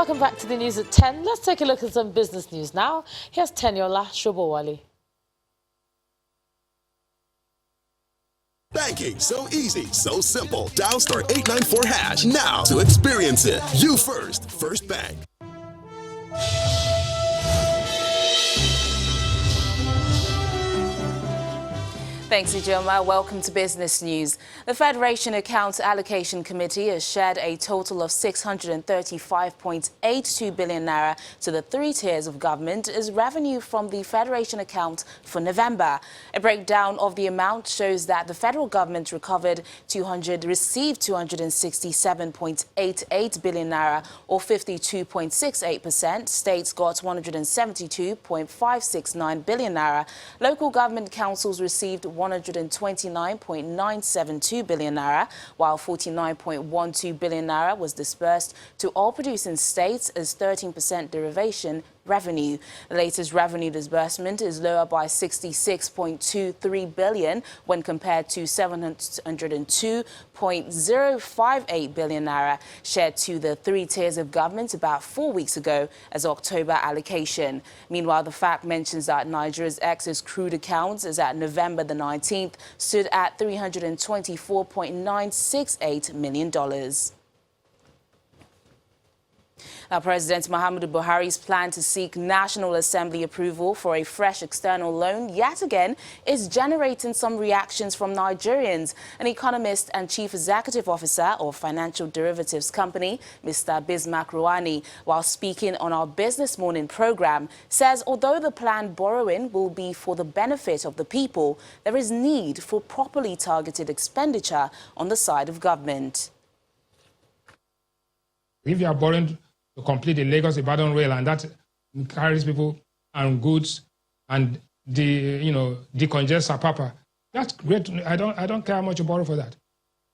Welcome back to the news at 10. Let's take a look at some business news now. Here's Teniola Shobowale. Banking, so easy, so simple. Dial *894# now to experience it. You first, First Bank. Thanks, Ijoma. Welcome to Business News. The Federation Accounts Allocation Committee has shared a total of 635.82 billion naira to the three tiers of government as revenue from the Federation account for November. A breakdown of the amount shows that the federal government received 267.88 billion naira, or 52.68%. States got 172.569 billion naira. Local government councils received 129.972 billion naira, while 49.12 billion naira was dispersed to all producing states as 13% derivation revenue. The latest revenue disbursement is lower by 66.23 billion when compared to 702.058 billion naira shared to the three tiers of government about 4 weeks ago as October allocation. Meanwhile, the fact mentions that Nigeria's excess crude accounts as at November the 19th stood at $324.968 million. Now, President Muhammadu Buhari's plan to seek National Assembly approval for a fresh external loan yet again is generating some reactions from Nigerians. An economist and chief executive officer of Financial Derivatives Company, Mr. Bismarck Rouhani, while speaking on our Business Morning program, says although the planned borrowing will be for the benefit of the people, there is need for properly targeted expenditure on the side of government. If you are borrowing to complete the Lagos-Ibadan rail, and that carries people and goods and decongest Apapa, that's great. I don't care how much you borrow for that.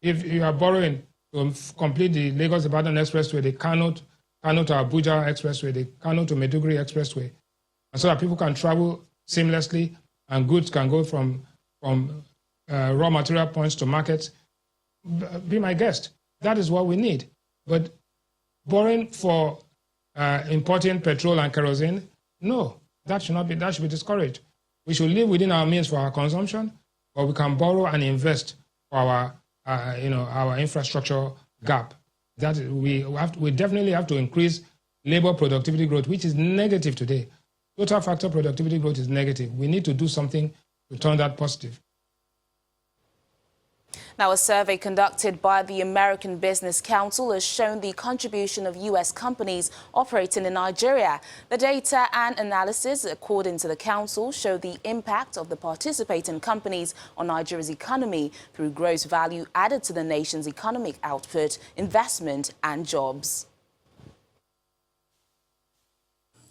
If you are borrowing to complete the Lagos-Ibadan expressway, the Kano to Abuja expressway, the Kano to Maiduguri expressway, and so that people can travel seamlessly and goods can go from raw material points to markets, be my guest. That is what we need. But borrowing for importing petrol and kerosene, no, that should not be. That should be discouraged. We should live within our means for our consumption, or we can borrow and invest for our, our infrastructure gap. That we definitely have to increase labor productivity growth, which is negative today. Total factor productivity growth is negative. We need to do something to turn that positive. Now, a survey conducted by the American Business Council has shown the contribution of U.S. companies operating in Nigeria. The data and analysis, according to the council, show the impact of the participating companies on Nigeria's economy through gross value added to the nation's economic output, investment and jobs.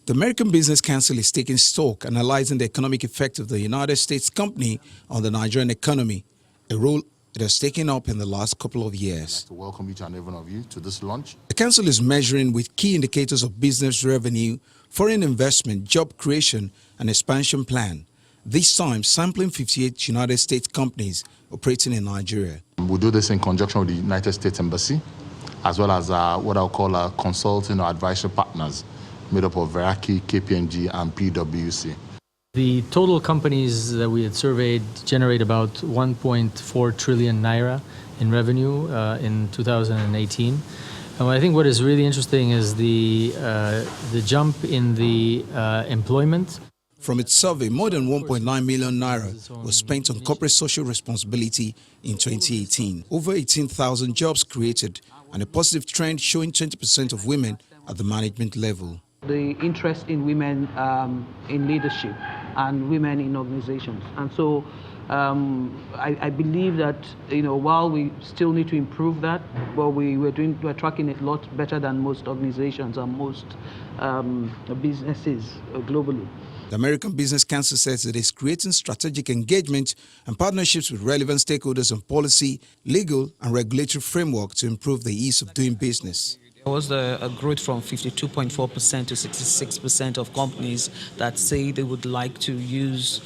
The American Business Council is taking stock, analyzing the economic effect of the United States company on the Nigerian economy, a role it has taken up in the last couple of years. I'd like to welcome each and every one of you to this launch. The Council is measuring with key indicators of business revenue, foreign investment, job creation and expansion plan, this time sampling 58 United States companies operating in Nigeria. We'll do this in conjunction with the United States Embassy, as well as what I'll call our consulting or advisory partners, made up of Veraki, KPMG and PwC. The total companies that we had surveyed generate about 1.4 trillion naira in revenue in 2018. And I think what is really interesting is the jump in the employment. From its survey, more than 1.9 million naira was spent on corporate social responsibility in 2018. Over 18,000 jobs created and a positive trend showing 20% of women at the management level. The interest in women in leadership and women in organizations. And so I believe that, while we still need to improve that, but we're tracking it a lot better than most organizations and most businesses globally. The American Business Council says it is creating strategic engagement and partnerships with relevant stakeholders on policy, legal and regulatory framework to improve the ease of doing business. There was a growth from 52.4% to 66% of companies that say they would like to use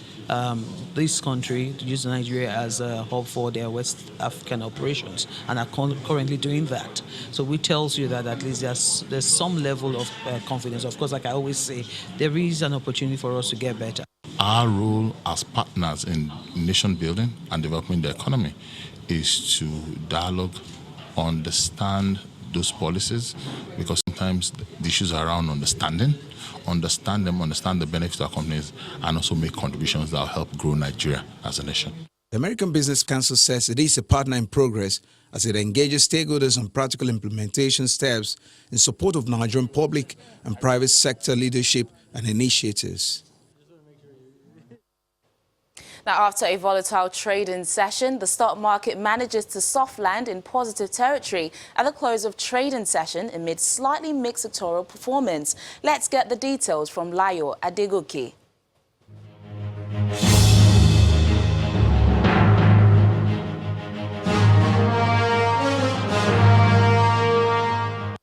this country to use Nigeria as a hub for their West African operations, and are currently doing that. So which tells you that at least there's some level of confidence. Of course, like I always say, there is an opportunity for us to get better. Our role as partners in nation building and developing the economy is to dialogue, understand those policies, because sometimes the issues are around understanding, understand the benefits of our companies, and also make contributions that will help grow Nigeria as a nation. The American Business Council says it is a partner in progress as it engages stakeholders on practical implementation steps in support of Nigerian public and private sector leadership and initiatives. Now, after a volatile trading session, the stock market manages to soft land in positive territory at the close of trading session amid slightly mixed sectoral performance. Let's get the details from Layo Adegoke.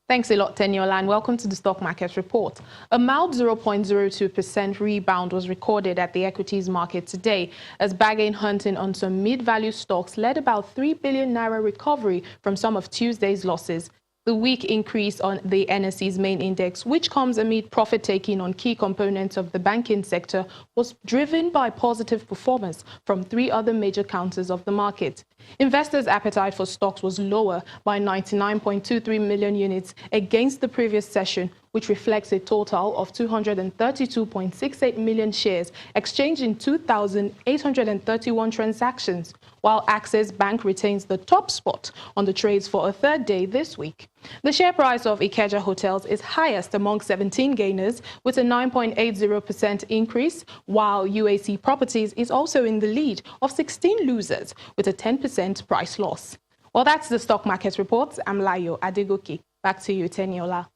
Thanks a lot, Teniola, and welcome to the Stock Market Report. A mild 0.02% rebound was recorded at the equities market today as bargain hunting on some mid-value stocks led about 3 billion naira recovery from some of Tuesday's losses. The weak increase on the NSE's main index, which comes amid profit-taking on key components of the banking sector, was driven by positive performance from 3 other major counters of the market. Investors' appetite for stocks was lower by 99.23 million units against the previous session, which reflects a total of 232.68 million shares exchanged in 2,831 transactions, while Access Bank retains the top spot on the trades for a third day this week. The share price of Ikeja Hotels is highest among 17 gainers with a 9.80% increase, while UAC Properties is also in the lead of 16 losers with a 10% price loss. Well, that's the stock market report. I'm Layo Adegoke. Back to you, Teniola.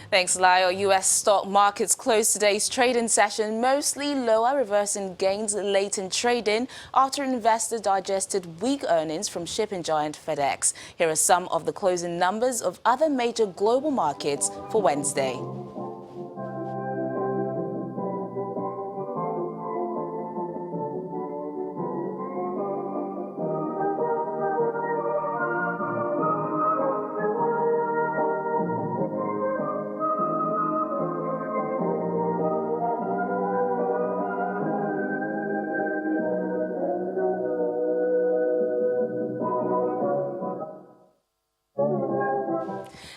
Thanks, Lyle. U.S. stock markets closed today's trading session mostly lower, reversing gains late in trading after investors digested weak earnings from shipping giant FedEx. Here are some of the closing numbers of other major global markets for Wednesday.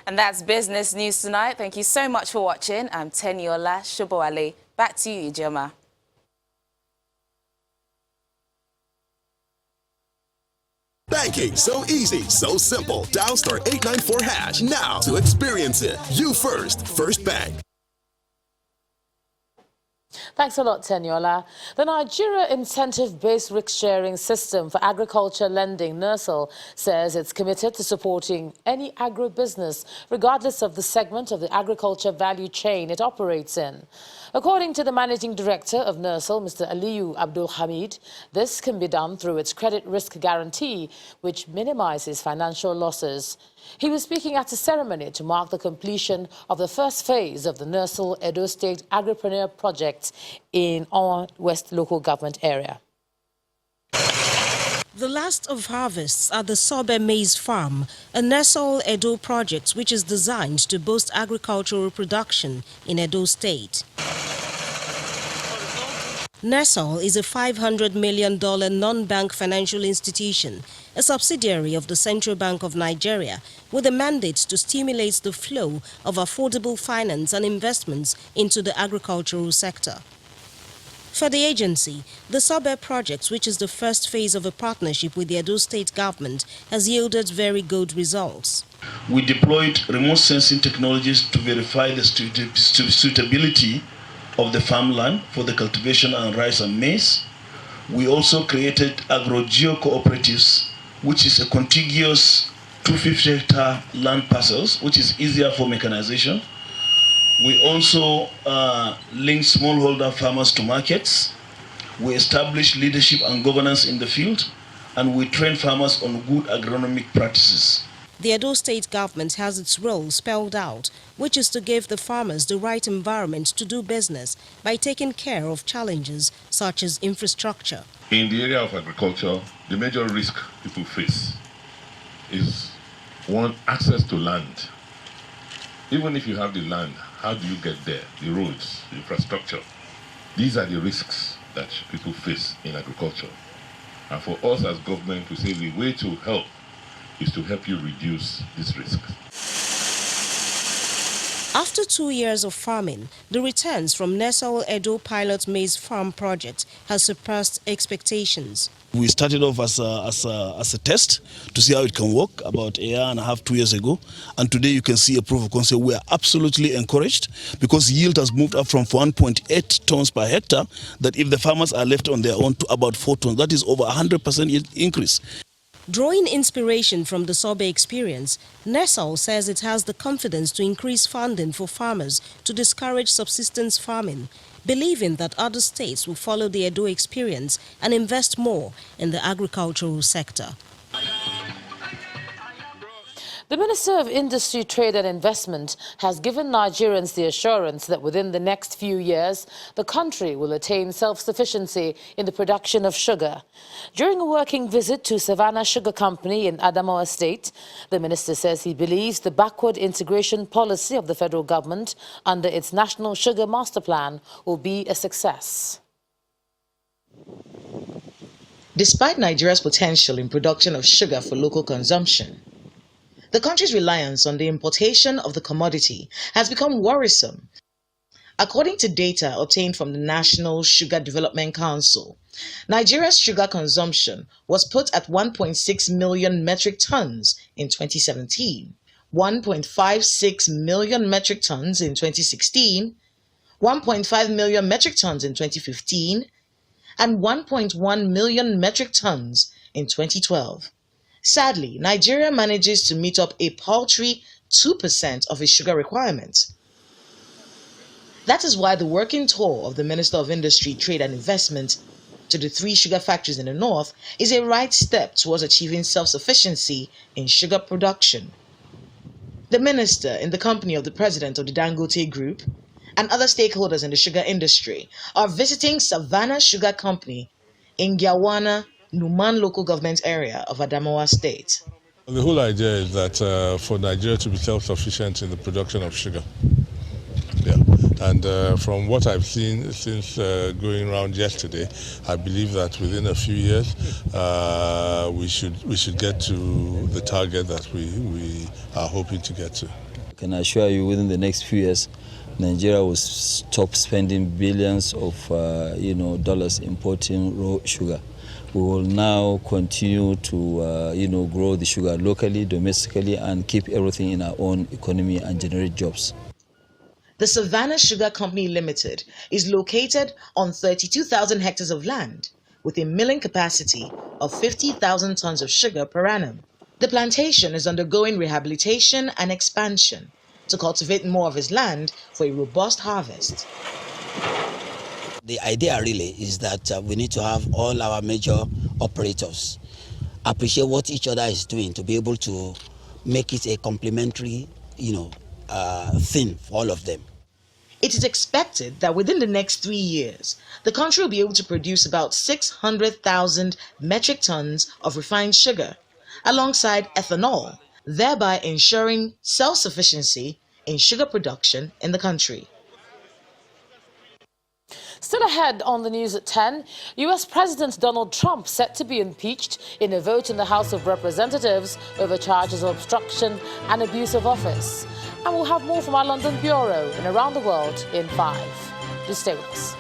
And that's business news tonight. Thank you so much for watching. I'm Teniola Shoboale. Back to you, Ijoma. Banking so easy, so simple. Dial *894# now to experience it. You first, First Bank. Thanks a lot, Teniola. The Nigeria Incentive-Based Risk-Sharing System for Agriculture Lending, NIRSAL, says it's committed to supporting any agribusiness, regardless of the segment of the agriculture value chain it operates in. According to the Managing Director of NIRSAL, Mr. Aliyu Abdul Hamid, this can be done through its credit risk guarantee, which minimizes financial losses. He was speaking at a ceremony to mark the completion of the first phase of the NIRSAL Edo State Agripreneur Project in our West local government area. The last of harvests at the Sobe Maize Farm, a NIRSAL Edo project which is designed to boost agricultural production in Edo State. NIRSAL is a $500 million non-bank financial institution, a subsidiary of the Central Bank of Nigeria, with a mandate to stimulate the flow of affordable finance and investments into the agricultural sector. For the agency, the Sobe project, which is the first phase of a partnership with the Edo State government, has yielded very good results. We deployed remote sensing technologies to verify the suitability of the farmland for the cultivation of rice and maize. We also created agro-geo cooperatives, which is a contiguous 250-hectare land parcels, which is easier for mechanization. We also link smallholder farmers to markets. We establish leadership and governance in the field, and we train farmers on good agronomic practices. The Edo State government has its role spelled out, which is to give the farmers the right environment to do business by taking care of challenges such as infrastructure. In the area of agriculture, the major risk people face is, one, access to land. Even if you have the land, how do you get there? The roads, the infrastructure. These are the risks that people face in agriculture. And for us as government, we say the way to help is to help you reduce this risk. After 2 years of farming, the returns from Nestle Edo Pilot Maize Farm project has surpassed expectations. We started off as a test to see how it can work about a year and a half, 2 years ago. And today you can see a proof of concept. We are absolutely encouraged because yield has moved up from 1.8 tons per hectare, that if the farmers are left on their own, to about 4 tons. That is over 100% yield increase. Drawing inspiration from the Sobe experience, Nestle says it has the confidence to increase funding for farmers to discourage subsistence farming, believing that other states will follow the Edo experience and invest more in the agricultural sector. The Minister of Industry, Trade and Investment has given Nigerians the assurance that within the next few years, the country will attain self-sufficiency in the production of sugar. During a working visit to Savannah Sugar Company in Adamawa State, the minister says he believes the backward integration policy of the federal government under its National Sugar Master Plan will be a success. Despite Nigeria's potential in production of sugar for local consumption, the country's reliance on the importation of the commodity has become worrisome. According to data obtained from the National Sugar Development Council, Nigeria's sugar consumption was put at 1.6 million metric tons in 2017, 1.56 million metric tons in 2016, 1.5 million metric tons in 2015, and 1.1 million metric tons in 2012. Sadly, Nigeria manages to meet up a paltry 2% of its sugar requirement. That is why the working tour of the Minister of Industry, Trade and Investment to the 3 sugar factories in the north is a right step towards achieving self-sufficiency in sugar production. The minister, in the company of the president of the Dangote Group and other stakeholders in the sugar industry, are visiting Savannah Sugar Company in Gyawana, Numan local government area of Adamawa State. The whole idea is that for Nigeria to be self-sufficient in the production of sugar. Yeah. And from what I've seen since going around yesterday, I believe that within a few years we should get to the target that we are hoping to get to. I can assure you within the next few years, Nigeria will stop spending billions of dollars importing raw sugar. We will now continue to grow the sugar locally, domestically, and keep everything in our own economy and generate jobs. The Savannah Sugar Company Limited is located on 32,000 hectares of land with a milling capacity of 50,000 tons of sugar per annum. The plantation is undergoing rehabilitation and expansion to cultivate more of its land for a robust harvest. The idea really is that we need to have all our major operators appreciate what each other is doing to be able to make it a complementary, thing for all of them. It is expected that within the next 3 years, the country will be able to produce about 600,000 metric tons of refined sugar, alongside ethanol, thereby ensuring self-sufficiency in sugar production in the country. Still ahead on the news at 10, U.S. President Donald Trump set to be impeached in a vote in the House of Representatives over charges of obstruction and abuse of office. And we'll have more from our London Bureau and around the world in 5. Do stay with us.